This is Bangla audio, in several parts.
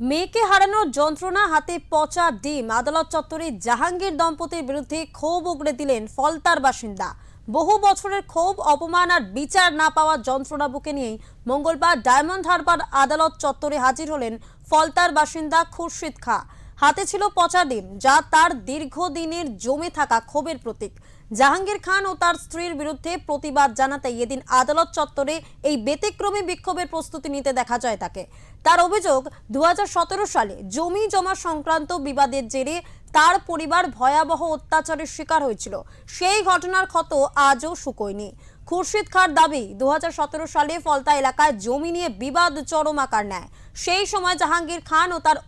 মেয়েকে হারানোর যন্ত্রণা, হাতে পচা ডিম, আদালত চত্বরে জাহাঙ্গীর দম্পতির বিরুদ্ধে ক্ষোভ উগড়ে দিলেন ফলতার বাসিন্দা। বহু বছরের ক্ষোভ, অপমান আর বিচার না পাওয়ার যন্ত্রণা বুকে নিয়েই মঙ্গলবার ডায়মন্ড হারবার আদালত চত্বরে হাজির হলেন ফলতার বাসিন্দা খুরশিদ খাঁ। হাতে ছিল পচা ডিম, যা তার দীর্ঘদিনের জমে থাকা ক্ষোভের প্রতীক। জাহাঙ্গীর খান ও তার স্ত্রীর বিরুদ্ধে প্রতিবাদ জানাতে এদিন আদালত চত্বরে এই ব্যতিক্রমী বিক্ষোভের প্রস্তুতি নিতে দেখা যায় তাকে। তার অভিযোগ, 2017 সালে জমি জমা সংক্রান্ত বিবাদের জেরে তার পরিবার ভয়াবহ অত্যাচারের শিকার হয়েছিল। সেই ঘটনার ক্ষত আজও শুকোয়নি। খুরশিদ খাঁর দাবি, 2017 সালে ফলতা এলাকায় জমি নিয়ে বিবাদ চরম আকার নেয়। সেই সময় জাহাঙ্গীর খান ও তার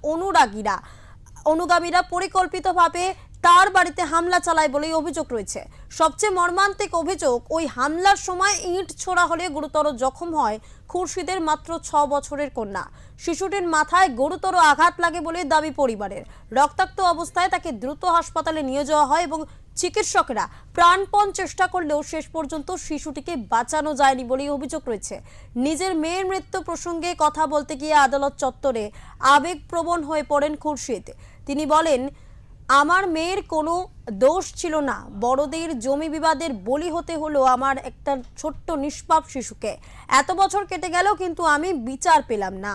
অনুগামীরা পরিকল্পিতভাবে তার বাড়িতে হামলা চালায় বলেই অভিযোগ রয়েছে। সবচেয়ে মর্মান্তিক অভিযোগ, ওই হামলার সময় ইট ছোড়া হলে গুরুতর জখম হয় খুরশিদের মাত্র 6 বছরের কন্যা। শিশুটির মাথায় গুরুতর আঘাত লাগে বলে দাবি পরিবারের। রক্তাক্ত অবস্থায় তাকে দ্রুত হাসপাতালে নিয়ে যাওয়া হয় এবং চিকিৎসকেরা প্রাণপণ চেষ্টা করলেও শেষ পর্যন্ত শিশুটিকে বাঁচানো যায়নি বলেই অভিযোগ রয়েছে। নিজের মেয়ের মৃত্যু প্রসঙ্গে কথা বলতে গিয়ে আদালত চত্বরে আবেগপ্রবণ হয়ে পড়েন খুরশিদ। তিনি বলেন, আমার মেয়ের কোনো দোষ ছিল না, বড়দের জমি বিবাদের বলি হতে হলো আমার একটা ছোট্ট নিষ্পাপ শিশুকে। এত বছর কেটে গেল, কিন্তু আমি বিচার পেলাম না।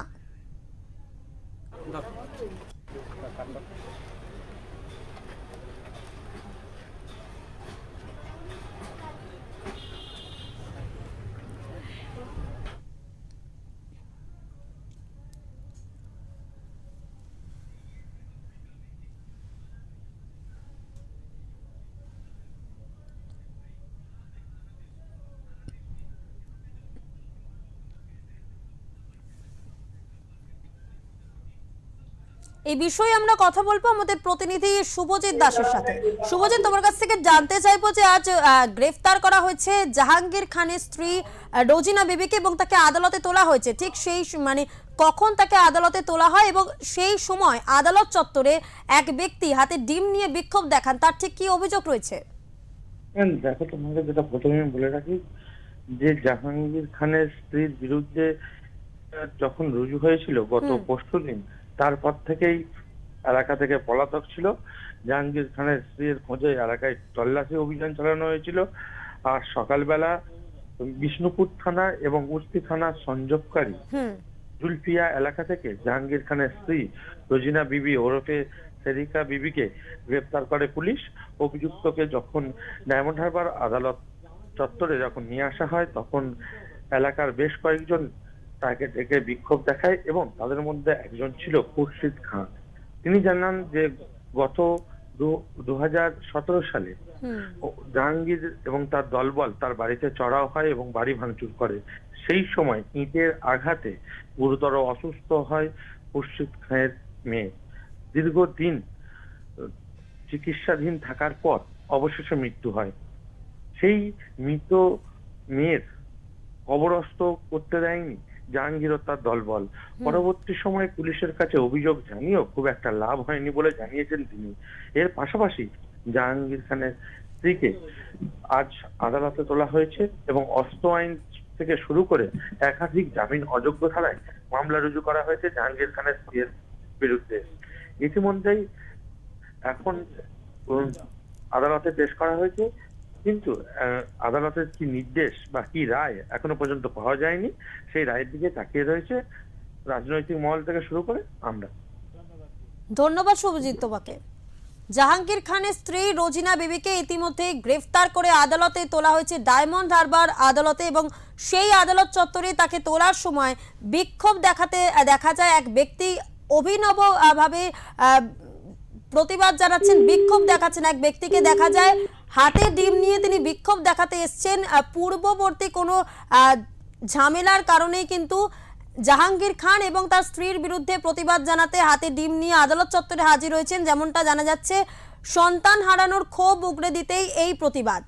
এই বিষয়ে আমরা কথা বলবো আমাদের প্রতিনিধি শুভজিৎ দাসের সাথে। শুভজিৎ, তোমার কাছ থেকে জানতে চাইবো যে আজ গ্রেফতার করা হয়েছে জাহাঙ্গীর খানের স্ত্রী রোজিনা বিবিকে এবং তাকে আদালতে তোলা হয়েছে। ঠিক সেই কখন তাকে আদালতে তোলা হয় এবং সেই সময় আদালত চত্বরে এক ব্যক্তি হাতে ডিম নিয়ে বিক্ষোভ দেখান, তার ঠিক কি অভিযোগ রয়েছে? দেখো, তোমাকে যেটা প্রথমে বলে রাখি যে জাহাঙ্গীর খানের স্ত্রীর বিরুদ্ধে যখন রুজু হয়েছিল গত পরশুদিন, তারপর থেকেই এলাকা থেকে পলাতক ছিল। জাহাঙ্গীর খানের স্ত্রীর খোঁজে এলাকায় তল্লাশি অভিযান চালানো হয়েছিল। আর সকালবেলা বিষ্ণুপুর থানা এবং উস্তি থানার সংযোগকারী জুলফিয়া এলাকা থেকে জাহাঙ্গীর খানের স্ত্রী রোজিনা বিবি ওরফে সেরিকা বিবিকে গ্রেপ্তার করে পুলিশ। অভিযুক্তকে যখন ডায়মন্ড হারবার আদালত চত্বরে যখন নিয়ে আসা হয়, তখন এলাকার বেশ কয়েকজন তাকে ডেকে বিক্ষোভ দেখায় এবং তাদের মধ্যে একজন ছিল খুরশিদ খাঁ। তিনি জানান যে গত 2017 সালে জাহাঙ্গীর এবং তার দলবল তার বাড়িতে চড়াও হয় এবং বাড়ি ভাঙচুর করে। সেই সময় ইটের আঘাতে গুরুতর অসুস্থ হয় খুরশিদ খানের মেয়ে। দীর্ঘদিন চিকিৎসাধীন থাকার পর অবশেষে মৃত্যু হয়। সেই মৃত মেয়ের কবরস্থ করতে দেয়নি জাহাঙ্গীর ও তার দলবল। পরবর্তী সময়ে পুলিশের কাছে অভিযোগ জানিয়েও খুব একটা লাভ হয়নি বলে জানিয়েছেন তিনি। এর পাশাপাশি জাহাঙ্গীর খানের স্ত্রীকে আজ আদালতে তোলা হয়েছে এবং অস্ত্র আইন থেকে শুরু করে একাধিক জামিন অযোগ্য ধারায় মামলা রুজু করা হয়েছে জাহাঙ্গীর খানের স্ত্রীর বিরুদ্ধে। ইতিমধ্যেই এখন আদালতে পেশ করা হয়েছে, কিন্তু আদালতের কি নির্দেশ বা কি রায় এখনো পর্যন্ত পাওয়া যায়নি। সেই রায়ের দিকে তাকিয়ে রয়েছে রাজনৈতিক মহল থেকে শুরু করে আমরা। ধন্যবাদ শুভজিৎ তোমাকে। জাহাঙ্গীর খানের স্ত্রী রোজিনা বিবিকে ইতিমধ্যে গ্রেফতার করে আদালতে তোলা হয়েছে ডায়মন্ড হারবার আদালতে এবং সেই আদালত চত্বরে তাকে তোলার সময় বিক্ষোভ দেখাতে দেখা যায় এক ব্যক্তি। অভিনব ভাবে প্রতিবাদ জানাচ্ছেন, বিক্ষোভ দেখাচ্ছেন এক ব্যক্তিকে দেখা যায় হাতে ডিম নিয়ে তিনি বিক্ষোভ দেখাতে এসছেন। পূর্ববর্তী কোনো ঝামেলার কারণেই কিন্তু জাহাঙ্গীর খান এবং তার স্ত্রীর বিরুদ্ধে প্রতিবাদ জানাতে হাতে ডিম নিয়ে আদালত চত্বরে হাজির হয়েছেন। যেমনটা জানা যাচ্ছে, সন্তান হারানোর ক্ষোভ উগড়ে দিতেই এই প্রতিবাদ।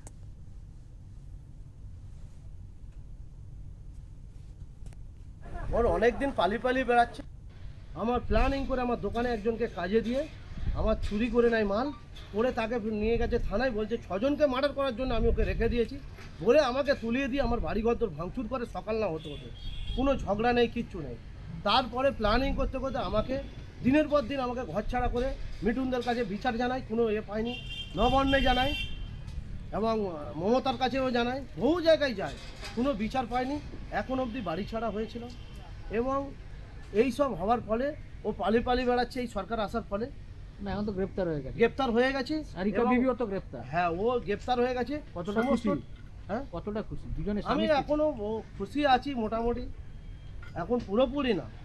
ওর অনেকদিন পালিয়ে বেড়াচ্ছে। আমার প্ল্যানিং করে আমার দোকানে একজনকে কাজে দিয়ে আমার চুরি করে নেয় মাল, করে তাকে নিয়ে গেছে থানায়, বলছে 6 জনকে মার্ডার করার জন্য আমি ওকে রেখে দিয়েছি বলে আমাকে তুলিয়ে দিয়ে আমার বাড়িঘর তোর ভাঙচুর করে সকাল না হতে হতে। কোনো ঝগড়া নেই, কিচ্ছু নেই। তারপরে প্ল্যানিং করতে করতে আমাকে দিনের পর দিন আমাকে ঘর ছাড়া করে মিঠুনদের কাছে বিচার জানাই, কোনো পাইনি। নবান্নে জানাই এবং মমতার কাছেও জানাই, বহু জায়গায় যায়, কোনো বিচার পাইনি। এখন অবধি বাড়ি ছাড়া হয়েছিল এবং এই সব হওয়ার ফলে ও পালিয়ে বেড়াচ্ছে এই সরকার আসার ফলে। না এখন তো গ্রেপ্তার হয়ে গেছে, গ্রেপ্তার হয়ে গেছে। আর রিকা এবং- বিবিও তো গ্রেপ্তার। হ্যাঁ, ও গ্রেপ্তার হয়ে গেছে। কতটা সমস্ত- খুশি? হ্যাঁ, কতটা খুশি দুজনে? আমি এখনো খুশি আছি মোটামুটি, এখন পুরোপুরি না।